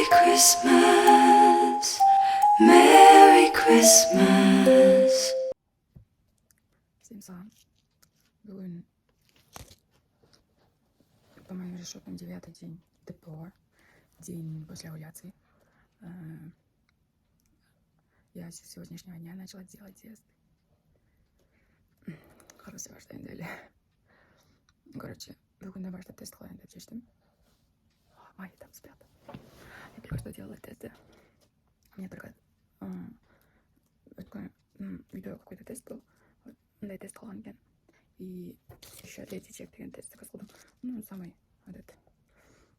Christmas, Merry Christmas. Всем салам. Бүгін, по моим расчетам, 9-й день ДПО, день после овуляции. Я с сегодняшнего дня начала делать тест. Хорошо, что не дали. Короче, бүгін башта тест қылайын деп шештім. Майя там спят. Я только что делала тесты. У меня только видео какой-то тест был. Да, тест қылған екен. И еще третий чек деген тест заказ қылдым. Ну, самый этот.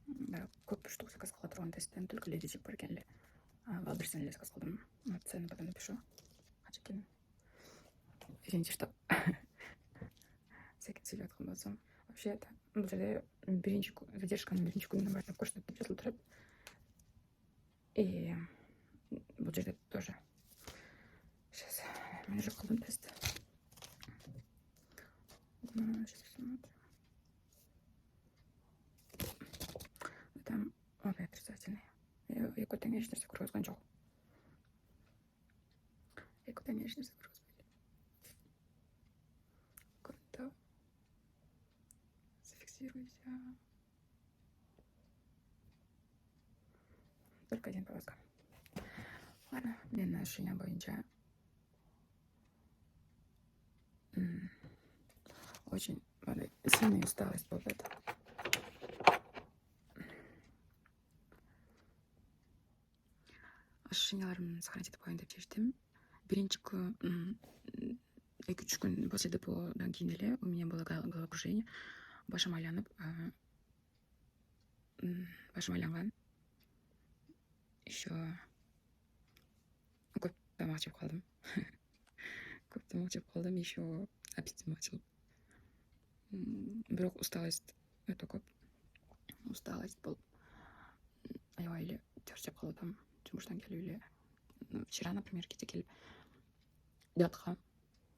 Да, көп штук заказ қыла тұрған тесттен только леди чек бар екен. Валберсен заказ қылдым. Цену потом напишу. Қанша екенін. Извините, что всякий сөйлеп жатқан болсам. Вообще, это бұл жерде задержканың бірінші күнінен бастап көрсетіп деп жазылып тұрады. И бұл жерде тоже. Сейчас, мен уже қылдым тест. Сейчас посмотрим. Там обе отрицательные. Якутан ешнерсе көргізген жоқ. Якутан ешнерсе көргізбейді. Круто. Зафиксируйся. Только один повозка. Ладно, менің ощущение бойынша очень сильная усталость бывает. Ощущенияларымды сохранить етіп қояйын деп шештім. Бірінші күн, 2-3 күн после ДПОдан кейін эле у меня было головокружение. Башым айланып, башым айланған. Еще көп тамақ жеп қалдым. Көп тамақ жеп қалдым, еще аппетитім açылып. Бірақ усталость өте көп. Усталость бұл. Аябай эле терс жеп қалдым. Жұмыштан келіп эле. Вчера, например, кете келіп ұятқа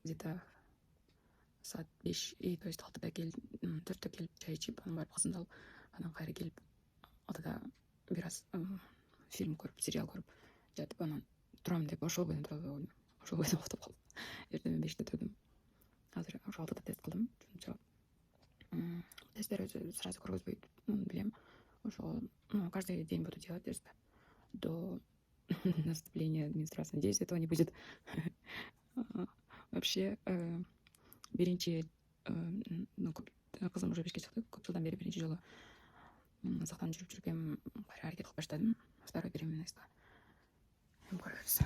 где-то саат 5, то есть 6-да келіп, 4-те келіп чай ішіп, анан барып қызымды алып, анан кайра келіп 6-да бираз фильм көріп, сериал көріп жатып, анан тұрам деп ошол бойдон уктап калдым. Эртең 5-те турдум. Азыр ошо 6-да тест кылдым. Тесттер өзү сразу көргөзбөйт, билем. Ошо каждый день буду делать тест до наступления менструации. Надеюсь, этого не будет. Вообще, биринчи кызым уже бешке чыкты. Көп жылдан бери биринчи жолу сактанып жүрүп аракет кылып баштадым. Второй беременность. Көрөбүз.